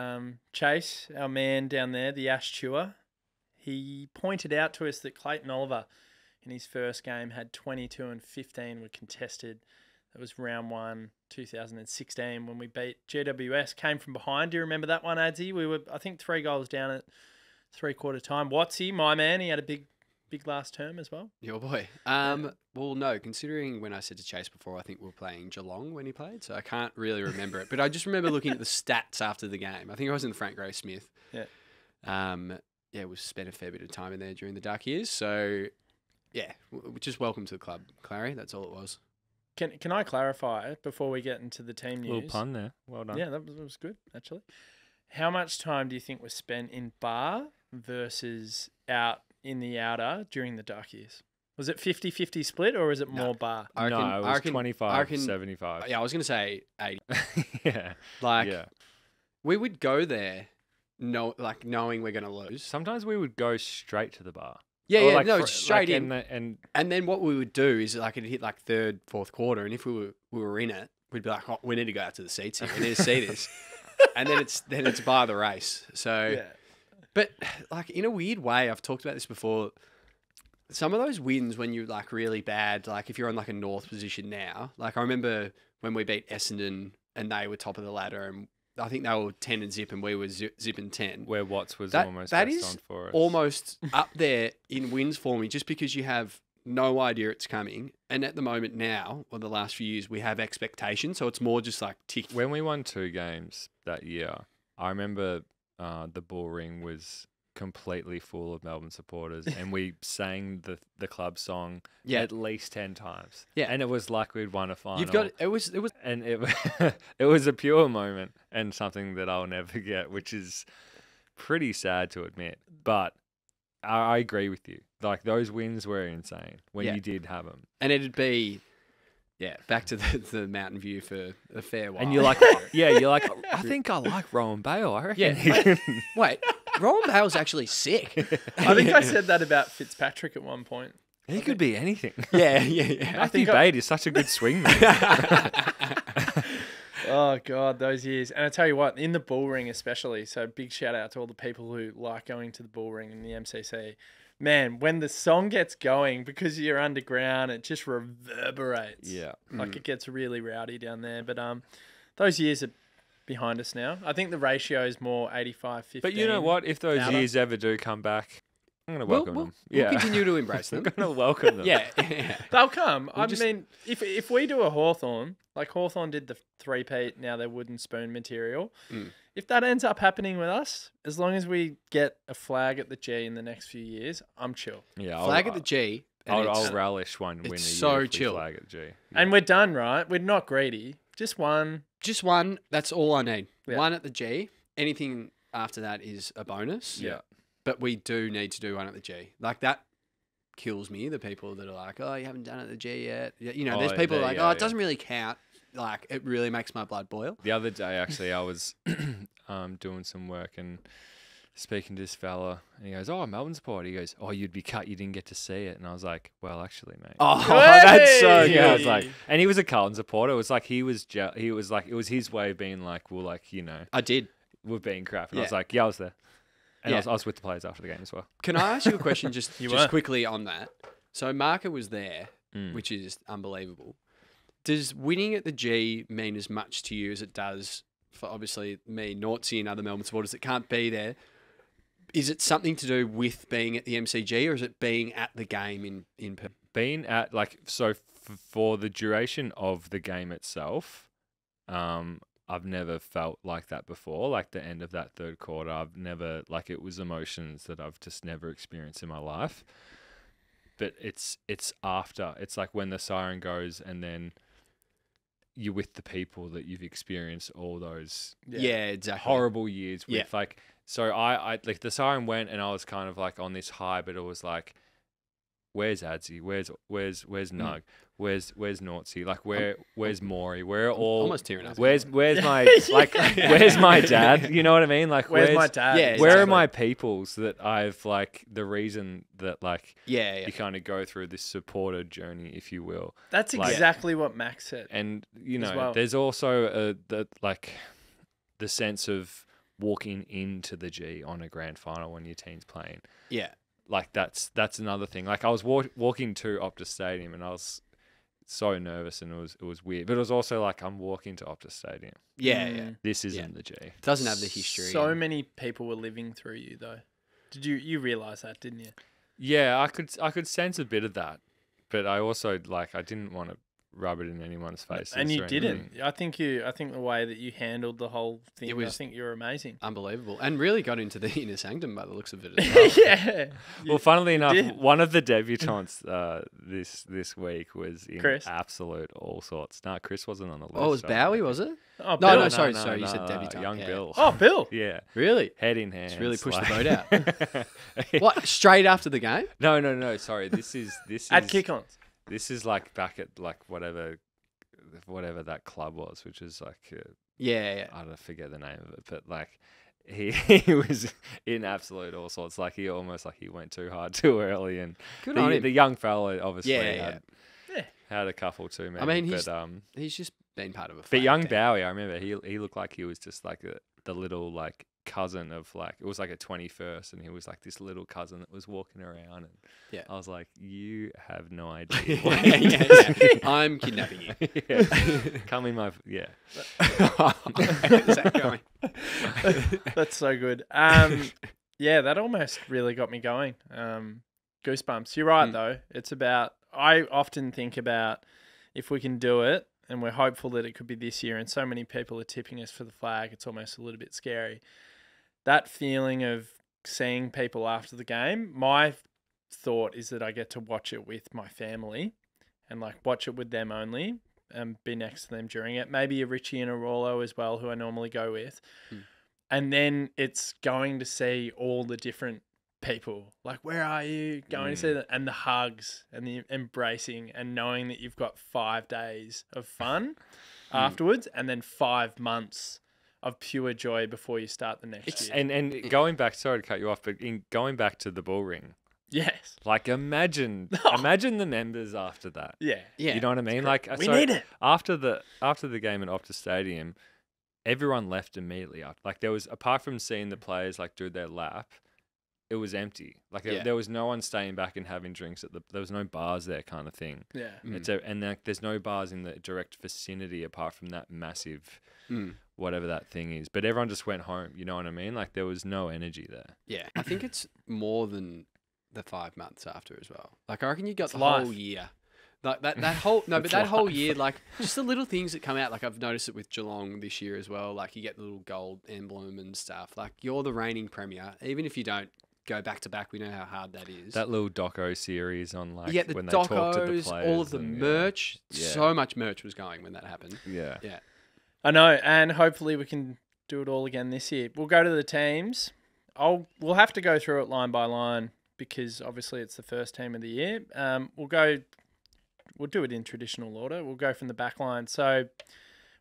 Chase, our man down there, the Ash Chewer, he pointed out to us that Clayton Oliver in his first game had 22 and 15 were contested. That was round 1, 2016, when we beat GWS. Came from behind. Do you remember that one, Adzy? We were, I think, 3 goals down at 3/4 time. Naughtsie, my man, he had a big last term as well. Your boy. Well, no, considering when I said to Chase before, I think we were playing Geelong when he played, so I can't really remember it. But I just remember looking at the stats after the game. I think I was in the Frank Gray Smith. Yeah. We spent a fair bit of time in there during the dark years. So, yeah, just welcome to the club, Clary. That's all it was. Can I clarify before we get into the team news? Little pun there. Well done. Yeah, that was good, actually. How much time do you think was spent in bar versus out in the outer during the dark years? Was it 50-50 split or is it more bar? No, it was 25, 75. Yeah, I was going to say 80. Yeah. Like, Yeah. we would go there knowing we're going to lose. Sometimes we would go straight to the bar. Yeah, Or yeah, like no, straight in. And And then what we would do is like it'd hit like third, fourth quarter, and if we were in it, we'd be like, oh, we need to go out to the seats here. We need to see this. And then it's by the race. So, Yeah. but like in a weird way, I've talked about this before. Some of those wins when you're like really bad, like if you're on like a North position now, like I remember when we beat Essendon and they were top of the ladder, and I think they were 10 and zip, and we were zipping 10. where Watts was That almost that best is on for us. almost up there in wins for me, just because you have no idea it's coming. And at the moment now, or the last few years, we have expectations, so it's more just like tick. When we won 2 games that year, I remember the Bull Ring was completely full of Melbourne supporters, and we sang the club song at least 10 times. Yeah. And it was like we'd won a final. You've got it was And it was a pure moment and something that I'll never forget, which is pretty sad to admit. But I agree with you. Like, those wins were insane when you did have them. and it'd be back to the Mountain View for a fair while. And you're like, I think I like Rowan Bale. I reckon. Yeah. Wait, Rowan Bale's actually sick. I think I said that about Fitzpatrick at one point. He could be anything. yeah. Matthew Bade is such a good swingman. Oh, God, those years. And I tell you what, in the Bull Ring especially, so big shout out to all the people who like going to the Bull Ring and the MCC. Man, when the song gets going, because you're underground, it just reverberates. Yeah. Like it gets really rowdy down there. But those years are behind us now. I think the ratio is more 85-15. But you know what? If those outer. years ever do come back, I'm going to welcome them. We'll continue to embrace them. I'm going to welcome them. Yeah. They'll come. I mean, if we do a Hawthorn, like Hawthorn did the three-peat, now they're wooden spoon material. If that ends up happening with us, as long as we get a flag at the G in the next few years, I'm chill. Yeah. Flag at the G. and I'll it's- relish one win a year. so if we chill. Flag at G. Yeah. And we're done, right? We're not greedy. Just one. Just one. That's all I need. Yeah. One at the G. Anything after that is a bonus. Yeah. But we do need to do one at the G. Like, that kills me. The people that are like, oh, you haven't done it at the G yet. You know, there's people like, it doesn't really count. Like, it really makes my blood boil. The other day, actually, I was doing some work and speaking to this fella, and he goes, "Oh, Melbourne support." He goes, "Oh, you'd be cut. You didn't get to see it." And I was like, "Well, actually, mate." Oh, that's so Hey! good. I was like, and he was a Carlton supporter. It was like he was like, it was his way of being like, well, like, you know, I did. we're being crap. And I Yeah. was like, yeah, I was there. And Yeah. I was with the players after the game as well. Can I ask you a question just You just were. quickly on that? So Marca was there, which is unbelievable. Does winning at the G mean as much to you as it does for obviously me, Naughtsie, and other Melbourne supporters that can't be there? Is it something to do with being at the MCG, or is it being at the game in Perth? Being at, like, so for the duration of the game itself, I've never felt like that before. Like, the end of that third quarter, I've never, like, it was emotions that I've just never experienced in my life. But it's after. It's like when the siren goes and then you're with the people that you've experienced all those Yeah, exactly. horrible years with. Yeah. Like, so I like, the siren went and I was kind of like on this high, but it was like, where's Adzy? Where's Nug? Where's Naughtsie? Like, where's Maury? Where are all almost tearing up. Where's my like where's my dad? You know what I mean? Like, Where's my dad? Yeah, where are exactly. my peoples that I've, like, the reason that, like, Yeah, yeah. you kind of go through this supporter journey, if you will. That's Like- exactly what Max said. And, you As know, well. there's also the sense of walking into the G on a grand final when your team's playing. Yeah. Like, that's another thing. Like, I was walking to Optus Stadium and I was so nervous and it was weird. But it was also like, I'm walking to Optus Stadium. Yeah, yeah. This isn't the G. Doesn't have the history. So many people were living through you, though. Did you realize that, didn't you? Yeah, I could sense a bit of that. But I also, like, I didn't want to rub it in anyone's face. And you didn't. I think the way that you handled the whole thing, It I was- think you're amazing. Unbelievable. And really got into the inner sanctum by the looks of it as well. Yeah. Well, funnily enough, did. one of the debutantes this week was in Chris? absolute all sorts. No, Chris wasn't on the list. Oh, it was so- Bowie, was it? Oh, No, Bill. sorry, you said debutant. Young Yeah. Bill. Oh, Bill. Yeah. Really? Head in hand. Just really pushed the boat out. What? Straight after the game? No. Sorry. This is At kick-ons. This is like back at like whatever that club was, which is like Yeah. I don't forget the name of it, but like he was in absolute all sorts. Like he went too hard too early, and Good on him. the young fella obviously Yeah. had a couple too many. I mean, but he's just been part of a. But young team. Bowie, I remember he looked like he was just like the little like cousin of like it was like a 21st, and he was like this little cousin that was walking around, and Yeah. I was like, you have no idea. Yeah. I'm kidnapping you. Yeah. Come in my Is that going? That's so good. Yeah, that almost really got me going. Goosebumps. You're right, though. It's about, I often think about if we can do it, and we're hopeful that it could be this year, and so many people are tipping us for the flag, it's almost a little bit scary. That feeling of seeing people after the game, my thought is that I get to watch it with my family and like watch it with them only and be next to them during it. Maybe a Richie and a Rollo as well, who I normally go with. And then it's going to see all the different people. Like, where are you? Going to see that, and the hugs and the embracing and knowing that you've got 5 days of fun afterwards, and then 5 months of pure joy before you start the next year. And going back, sorry to cut you off, but going back to the bull ring. Yes. Like imagine the members after that. Yeah. Yeah. You know what I mean? Like We need it. After the game at Optus Stadium, everyone left immediately after. Like there was, apart from seeing the players like do their lap, it was empty. Like there was no one staying back and having drinks there was no bars there, kind of thing. Yeah. And like, there's no bars in the direct vicinity apart from that massive whatever that thing is. But everyone just went home. You know what I mean? Like there was no energy there. Yeah, I think it's more than the 5 months after as well. Like I reckon you got the life. whole year. Like that whole that whole year, like just the little things that come out. Like I've noticed it with Geelong this year as well. Like you get the little gold emblem and stuff. Like you're the reigning premier, even if you don't go back to back. We know how hard that is. That little doco series on like the when they talk to the docos, players, all of the merch. Yeah. So much merch was going when that happened. Yeah. Yeah. I know, and hopefully we can do it all again this year. We'll go to the teams. We'll have to go through it line by line because obviously it's the first team of the year. We'll do it in traditional order. We'll go from the back line. So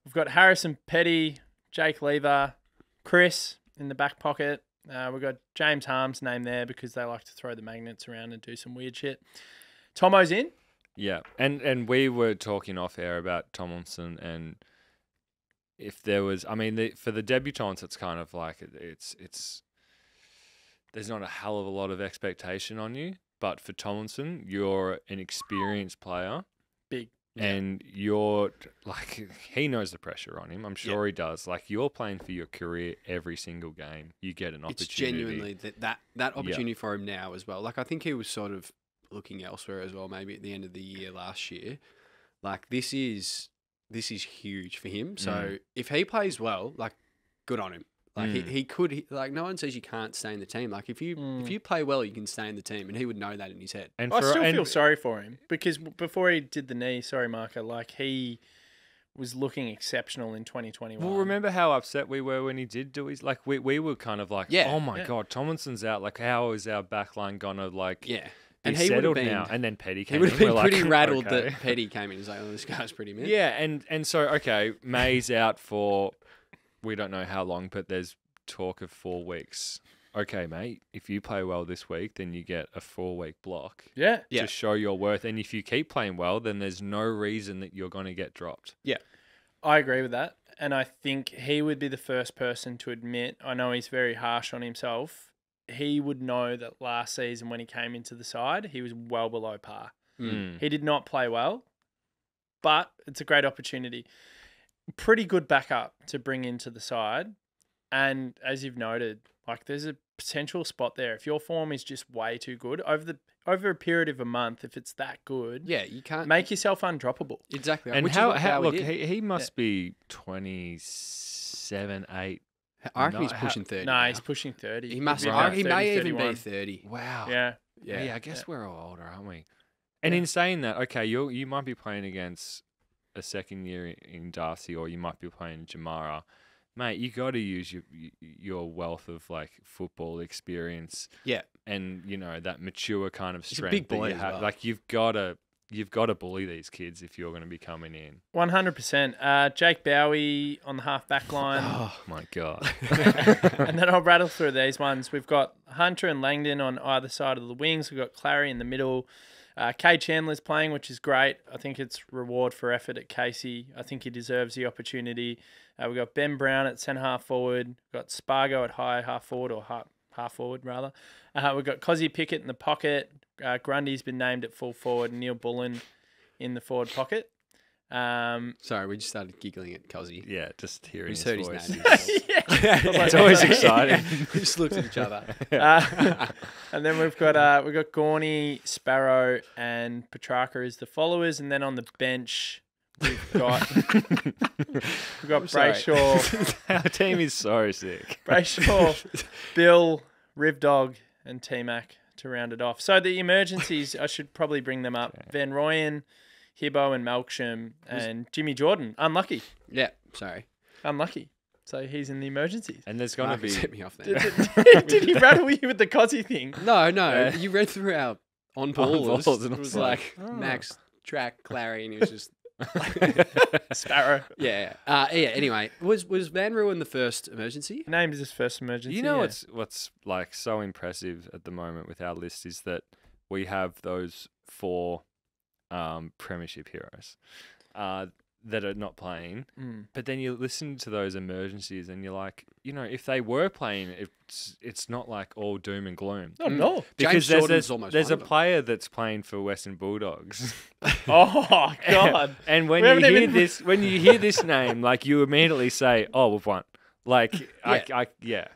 we've got Harrison Petty, Jake Lever, Chris in the back pocket. We've got James Harms named there because they like to throw the magnets around and do some weird shit. Tommo's in. Yeah, and we were talking off air about Tomlinson, and if there was, I mean, for the debutants, it's kind of like it's there's not a hell of a lot of expectation on you, but for Tomlinson, you're an experienced player. Big. And you're like, he knows the pressure on him. I'm sure he does. Like, you're playing for your career every single game. You get an opportunity. It's genuinely that opportunity for him now as well. Like, I think he was sort of looking elsewhere as well, maybe at the end of the year last year. Like, this is huge for him. So if he plays well, like, good on him. Like he could, like no one says you can't stay in the team. Like if you play well, you can stay in the team, and he would know that in his head. And I still feel sorry for him because before he did the knee, sorry, Marco, like he was looking exceptional in 2021. Well, remember how upset we were when he did do his, like we were kind of like, oh my God, Tomlinson's out. Like how is our backline gonna like and he settled now? And then Petty came in. He would have been pretty like, rattled that Petty came in. He's like, oh, this guy's pretty mid. Yeah, and so okay, May's out for we don't know how long, but there's talk of 4 weeks. Okay, mate, if you play well this week, then you get a 4-week block. To show your worth. And if you keep playing well, then there's no reason that you're going to get dropped. Yeah. I agree with that. And I think he would be the first person to admit, I know he's very harsh on himself. He would know that last season when he came into the side, he was well below par. He did not play well, but it's a great opportunity. Pretty good backup to bring into the side. And as you've noted, like there's a potential spot there. If your form is just way too good over a period of a month, if it's that good, you can't make yourself undroppable. Exactly. And look, he must be 27, 8. I reckon he's pushing 30. No, he's pushing 30. He must. He may even be 30. Wow. Yeah. I guess we're all older, aren't we? And in saying that, okay, you might be playing against a second year in Darcy, or you might be playing Jamara, mate, you got to use your wealth of like football experience. Yeah. And that mature kind of strength big boy that you as have. well. Like you've got to bully these kids if you're going to be coming in. 100%. Jake Bowie on the half back line. Oh my God. And then I'll rattle through these ones. We've got Hunter and Langdon on either side of the wings. We've got Clary in the middle. Kay Chandler's playing, which is great. I think it's reward for effort at Casey. I think he deserves the opportunity. We've got Ben Brown at centre half forward. We've got Spargo at high half forward, or half forward rather. We've got Cozzy Pickett in the pocket. Grundy's been named at full forward. Neil Bullen in the forward pocket. Sorry, we just started giggling at Cozzy. Yeah, just hearing We his heard voice. his name. It's always exciting. We just looked at each other. And then we've got Gorney, Sparrow, and Petrarca as the followers, and then on the bench we've got Brayshaw. Our team is so sick. Brayshaw, Bill, Rivdog, and T-Mac to round it off. So the emergencies, I should probably bring them up. Van Rooyen, Hibbo and Melksham, and Jimmy Jordan. Unlucky. Yeah, sorry. Unlucky. So he's in the emergencies. And there's going to Marcus be... hit me off there. Did he rattle you with the Cozzy thing? No. You read through our on-ballers. On-ballers and It I was was like, like Max, Track, Clary, and he was just... Sparrow. Yeah. Anyway, was Van Rooyen the first emergency? Named his first emergency. You know yeah. what's like so impressive at the moment with our list is that we have those 4 premiership heroes that are not playing. But then you listen to those emergencies and you're like, if they were playing, it's not like all doom and gloom. Oh, no. Because James Jordan's almost there's one a of them. player that's playing for Western Bulldogs. Oh, God. And when We you haven't hear even- when you hear this name, like you immediately say, "Oh, we've won." Like, Yeah.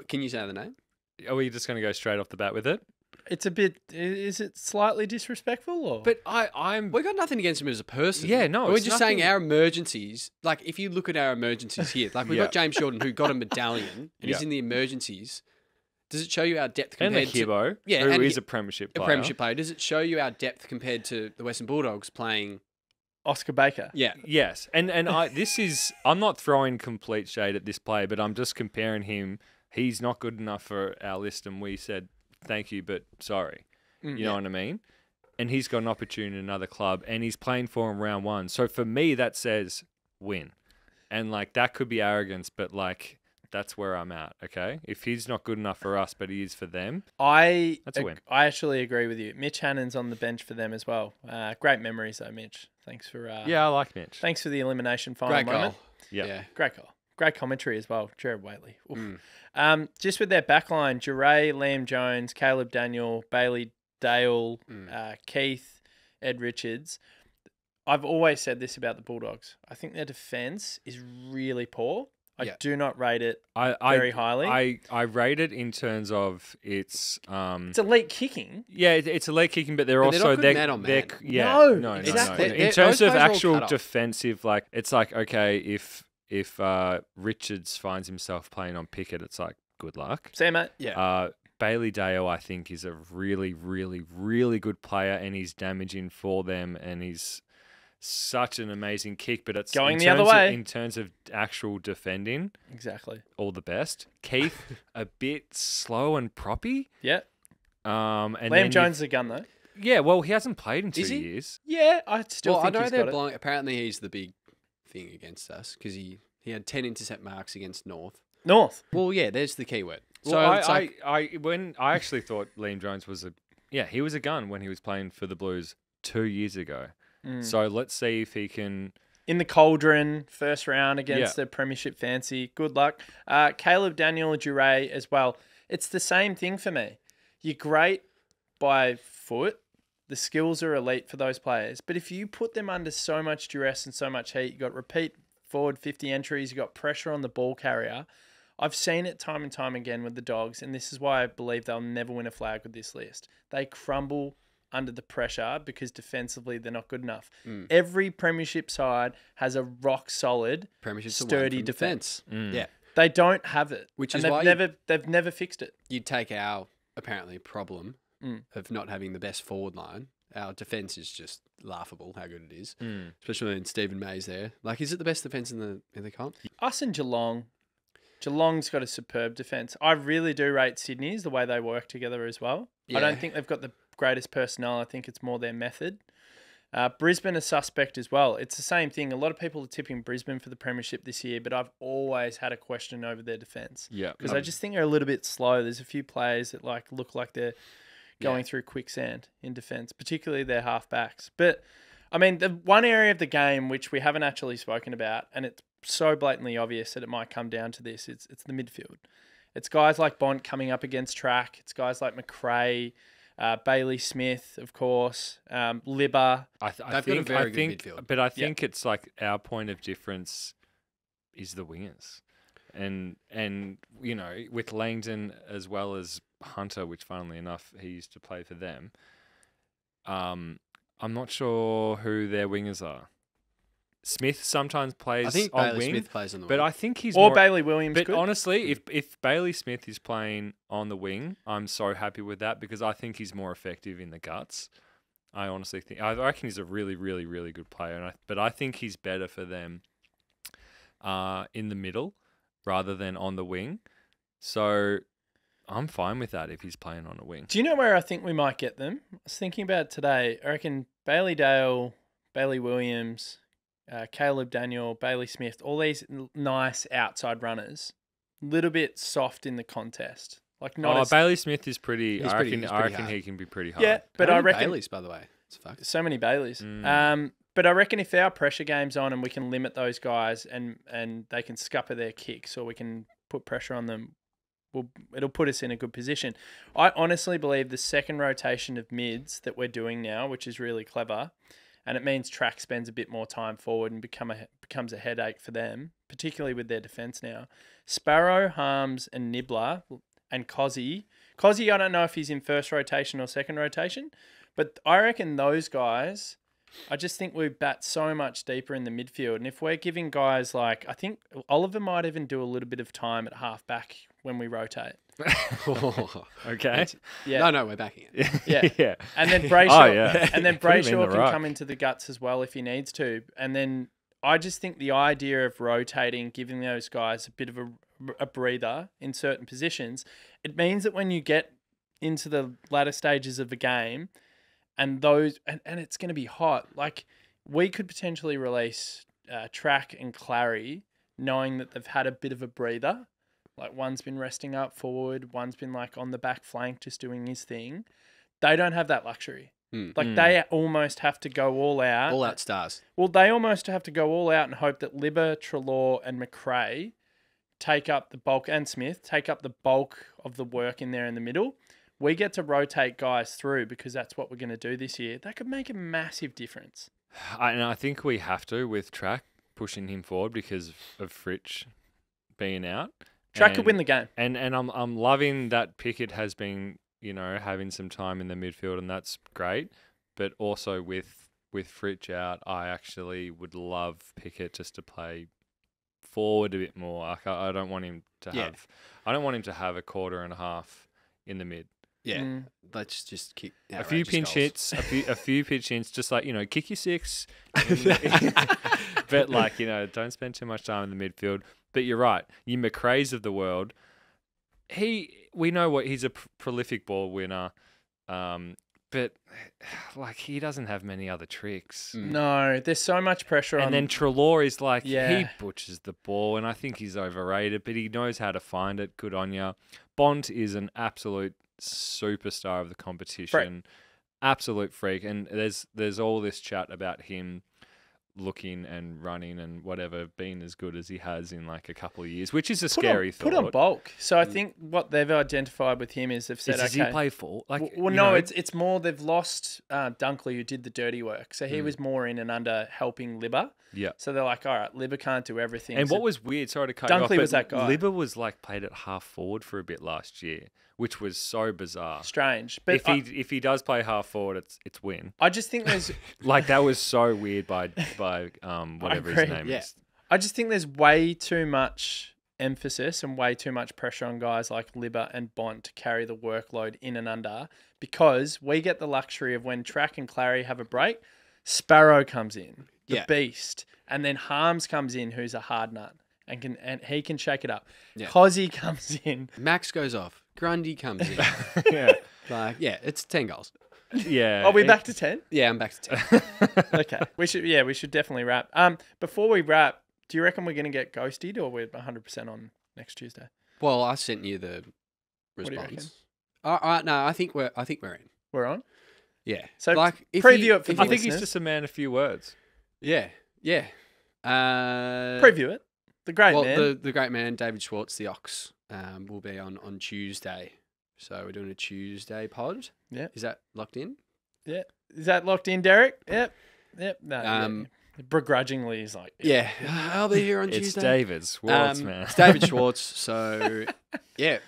Can you say the name? Are we just going to go straight off the bat with it? It's a bit... Is it slightly disrespectful? Or? But I'm We got nothing against him as a person. Yeah, no, But we're it's just saying nothing- our emergencies. Like, if you look at our emergencies here, like we've Yeah. got James Jordan who got a medallion and he's Yeah. in the emergencies. Does it show you our depth and the compared to Hibbo, Yeah, who and is he- a premiership a player. premiership player? Does it show you our depth compared to the Western Bulldogs playing? Oscar Baker. Yeah, Yes, and I'm not throwing complete shade at this player, but I'm just comparing him. He's not good enough for our list, and we said thank you, but sorry. You know what I mean? And he's got an opportunity in another club, and he's playing for him round 1. So for me, that says win, and like that could be arrogance, but like that's where I'm at. Okay, if he's not good enough for us, but he is for them, that's a win. I actually agree with you. Mitch Hannon's on the bench for them as well. Great memories though, Mitch. Thanks for Yeah, I like Mitch. Thanks for the elimination final great moment. goal. Yeah. Great goal. Great commentary as well. Jared Waitley. Just with their backline, Duray, Liam Jones, Caleb Daniel, Bailey Dale, Keith, Ed Richards. I've always said this about the Bulldogs. I think their defence is really poor. I do not rate it very highly. I rate it in terms of its It's elite kicking. yeah, it's elite kicking, but they're But they're also not good man on man. No, exactly. In They're- terms those of players are all actual cut off. defensive, like it's like okay, if Richards finds himself playing on Pickett, it's like good luck. See, mate. Yeah. Bailey Dale, I think, is a really, really, really good player, and he's damaging for them, and he's such an amazing kick. But it's Going in the other terms of- way. in terms of actual defending. Exactly. All the best. Keith, a bit slow and proppy. Yeah. And Liam then Jones is a gun though. yeah, well, he hasn't played in 2 Is he? years. Yeah, I still Well, I think know he's they're got it. blind. Apparently, he's the big thing against us because he had 10 intercept marks against North. North. Well, yeah, there's the keyword. Well, So it's like, I actually thought Liam Jones was he was a gun when he was playing for the Blues 2 years ago. So let's see if he can. In the Cauldron, first round against the Premiership Fancy. Good luck. Caleb Daniel Duray as well. It's the same thing for me. You're great by foot. The skills are elite for those players. But if you put them under so much duress and so much heat, you've got repeat forward 50 entries, you've got pressure on the ball carrier. I've seen it time and time again with the Dogs, and this is why I believe they'll never win a flag with this list. They crumble under the pressure because defensively they're not good enough. Every premiership side has a rock solid, Premiership's the one sturdy from defense. Yeah. They don't have it, Which and is they've why they've never fixed it. You'd take our apparently problem of not having the best forward line our defence is just laughable how good it is, especially when Stephen May's there. Like, is it the best defence in the comp? Us and Geelong. Geelong's got a superb defence. I really do rate Sydney's, the way they work together as well. Yeah. I don't think they've got the greatest personnel. I think it's more their method. Brisbane a suspect as well. It's the same thing. A lot of people are tipping Brisbane for the premiership this year, but I've always had a question over their defence. Yeah. Because I just think they're a little bit slow. There's a few players that look like they're going through quicksand in defence, particularly their half-backs. But, I mean, the one area of the game which we haven't actually spoken about, and it's so blatantly obvious that it might come down to this, it's the midfield. It's guys like Bont coming up against track. It's guys like McRae, Bailey Smith, of course, Libba. I think, got a very good midfield. But I think it's like our point of difference is the wingers. And you know, with Langdon as well as Hunter, which funnily enough, he used to play for them, I'm not sure who their wingers are. Smith sometimes plays I think on Bailey wing, Smith plays on the but wing. I think he's Or more, Bailey Williams. But could. honestly, if Bailey Smith is playing on the wing, I'm so happy with that because I think he's more effective in the guts. I honestly think I reckon he's a really, really, really good player, but I think he's better for them in the middle rather than on the wing. So I'm fine with that if he's playing on a wing. Do you know where I think we might get them? I was thinking about it today. I reckon Bailey Dale, Bailey Williams, Caleb Daniel, Bailey Smith, all these nice outside runners, little bit soft in the contest. Like not as, Bailey Smith is pretty. He's I pretty reckon hard. he can be pretty hard. yeah, but How I many reckon Baileys, by the way. It's fucked. so many Baileys. But I reckon if our pressure game's on and we can limit those guys and they can scupper their kicks or we can put pressure on them, it'll put us in a good position. I honestly believe the second rotation of mids that we're doing now, which is really clever, and it means track spends a bit more time forward and becomes a headache for them, particularly with their defence now. Sparrow, Harms, and Nibbler, and Cozzy. Cozzy, I don't know if he's in first rotation or second rotation, but I reckon those guys, I just think we bat so much deeper in the midfield. And if we're giving guys like, I think Oliver might even do a little bit of time at half-back when we rotate. Okay. Yeah. No, we're backing it. Yeah. Yeah. And then Brayshaw, yeah. and then Put him in Brayshaw the can ruck. come into the guts as well if he needs to. And then I just think the idea of rotating, giving those guys a bit of a breather in certain positions, it means that when you get into the latter stages of the game, and it's going to be hot. Like we could potentially release Track and Clary, knowing that they've had a bit of a breather. Like one's been resting up forward, one's been like on the back flank just doing his thing. They don't have that luxury. Like they almost have to go all out. All out stars. Well, they almost have to go all out and hope that Libba, Treloar and McRae take up the bulk, and Smith, take up the bulk of the work in there in the middle. We get to rotate guys through because that's what we're going to do this year. That could make a massive difference. And I think we have to with Track pushing him forward because of Fritsch being out. Track could win the game. And I'm loving that Pickett has been, having some time in the midfield, and that's great. But also with Fritsch out, I actually would love Pickett just to play forward a bit more. Like I don't want him to have. I don't want him to have a quarter and a half in the mid. Yeah, let's just kick a few pinch hits, a few pinch hits, just like kick your six. But don't spend too much time in the midfield. But you're right, you McRae's of the world. We know what he's a prolific ball winner, but he doesn't have many other tricks. No, there's so much pressure on. And then Treloar is he butchers the ball, and I think he's overrated, but he knows how to find it. Good on ya. Bont is an absolute superstar of the competition, absolute freak, and there's all this chat about him looking and running and whatever being as good as he has in a couple of years, which is a scary thought. Put on bulk. So I think what they've identified with him is they've said, does he play full? It's more they've lost Dunkley, who did the dirty work. So he was more in and under helping Libba. Yeah. So they're like, all right, Libba can't do everything. And so what was weird, sorry to cut you off, Dunkley but was that guy. Libba was played at half forward for a bit last year, which was so bizarre. Strange. But if he does play half forward, it's win. I just think there's that was so weird by whatever his name is. I just think there's way too much emphasis and way too much pressure on guys like Libba and Bont to carry the workload in and under, because we get the luxury of when Track and Clary have a break, Sparrow comes in, the beast, and then Harms comes in, who's a hard nut, and he can shake it up. Yeah. Cozzy comes in. Max goes off. Grundy comes in. It's 10 goals. Yeah. Are we back to 10? Yeah, I'm back to 10. Okay. We should definitely wrap. Before we wrap, do you reckon we're going to get ghosted, or we're 100% on next Tuesday? Well, I sent you the What do you reckon? response. No, I think we're in. We're on? Yeah. So if preview it for the I think he's listeners. just a man of few words. Yeah. Preview it. The great man. The great man, David Schwartz, the Ox, will be on Tuesday. So we're doing a Tuesday pod. Yeah. Is that locked in? Yeah. Is that locked in, Derek? Yep. No. Begrudgingly, he's like, Yeah. I'll be here on It's Tuesday. David Schwartz, man. It's David Schwartz. So, yeah.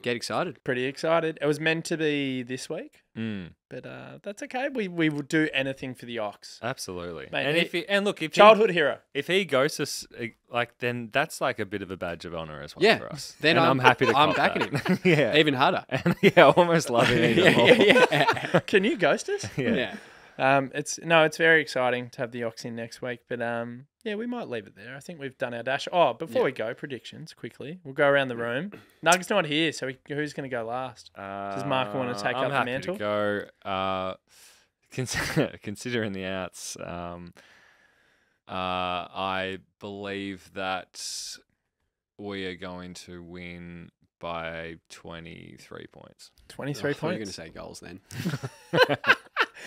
Get excited. Pretty excited. It was meant to be this week, but that's okay. We will do anything for the Ox. Absolutely. Mate, and if childhood hero. If he ghosts us, then that's like a bit of a badge of honor as well Yeah. for us. Then And I'm happy to. I'm cop backing that. him. Yeah. Even harder. And almost love it even more. Yeah. Can you ghost us? Yeah. It's very exciting to have the Ox in next week, but we might leave it there. I think we've done our dash. Oh, before we go, predictions quickly. We'll go around the room. Nug's not here, so who's going to go last? Does Marco want to take up the mantle? I'm happy to go. Considering the outs, I believe that we are going to win by 23 points. 23 You're going to points. say goals then.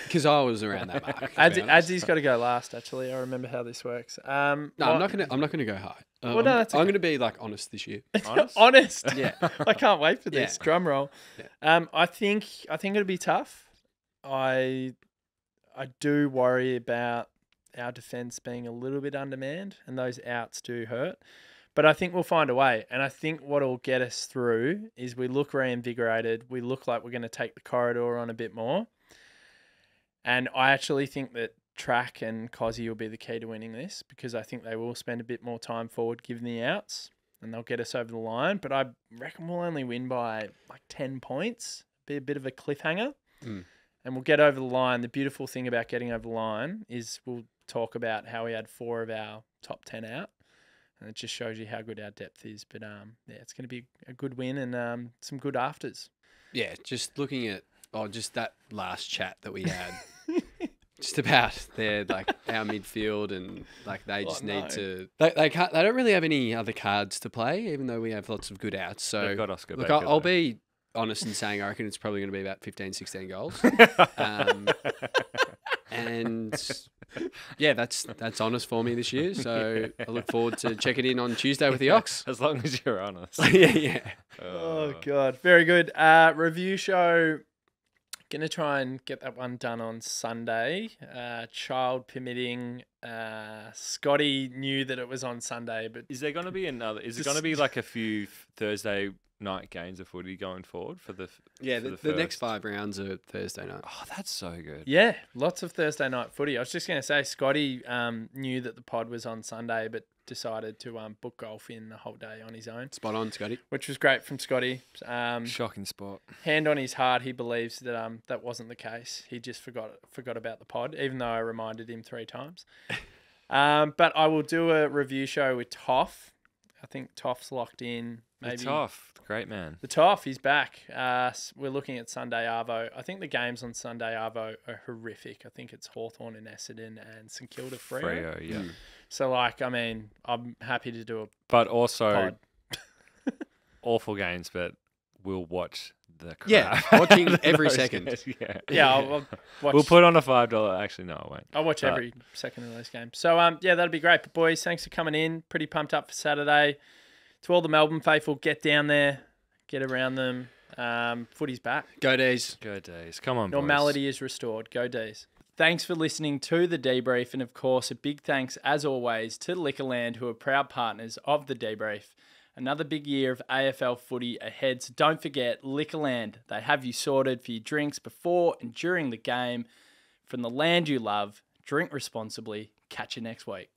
Because I was around that mark. Adzy's got to go last. Actually, I remember how this works. No, I'm not gonna go high. Well, no, that's I'm okay. gonna be like honest this year. Honest. Yeah. I can't wait for this. Yeah. Drum roll. Yeah. I think it'll be tough. I do worry about our defence being a little bit undermanned, and those outs do hurt. But I think we'll find a way. And I think what will get us through is we look reinvigorated. We look like we're going to take the corridor on a bit more. And I actually think that Track and Cozzy will be the key to winning this, because I think they will spend a bit more time forward given the outs, and they'll get us over the line. But I reckon we'll only win by like 10 points. Be a bit of a cliffhanger. And we'll get over the line. The beautiful thing about getting over the line is we'll talk about how we had 4 of our top 10 out. And it just shows you how good our depth is. But it's going to be a good win and some good afters. Yeah, just looking at just that last chat that we had, just about our midfield, and like they just need to. They can't. They don't really have any other cards to play, even though we have lots of good outs. So They've got Oscar look, Baker, I'll though. be honest in saying I reckon it's probably going to be about 15, 16 goals. And yeah, that's honest for me this year. So I look forward to checking in on Tuesday with the Ox. As long as you're honest. Yeah. Oh, God. Very good. Review show. Going to try and get that one done on Sunday. Child permitting. Scotty knew that it was on Sunday, but Is there going to be another? Is it going to be like a few Thursday night games of footy going forward for the? Yeah, for the next first? 5 rounds are Thursday night. Oh, that's so good. yeah, lots of Thursday night footy. I was just going to say, Scotty knew that the pod was on Sunday, but decided to book golf in the whole day on his own, Spot on, Scotty. which was great from Scotty. Shocking spot. Hand on his heart, he believes that that wasn't the case. He just forgot about the pod, even though I reminded him 3 times. But I will do a review show with Toff. I think Toff's locked in. Maybe It's off. Great man. The Toff, he's back. We're looking at Sunday Arvo. I think the games on Sunday Arvo are horrific. I think it's Hawthorn and Essendon and St Kilda Freo. Yeah. So, I'm happy to do a But also pod. awful games, but we'll watch the crap. Yeah, watching every Those second. games, Yeah. Yeah, I'll watch. We'll put on a $5. Actually, no, I won't. I'll watch But- every second of those games. So, that'll be great. But boys, thanks for coming in. Pretty pumped up for Saturday. To all the Melbourne faithful, get down there, get around them. Footy's back. Go D's. Go days. Come on, boys. Normality is restored. Go D's. Thanks for listening to the DeeBrief, and of course, a big thanks, as always, to Liquorland, who are proud partners of the DeeBrief. Another big year of AFL footy ahead, so don't forget, Liquorland. They have you sorted for your drinks before and during the game. From the land you love, drink responsibly. Catch you next week.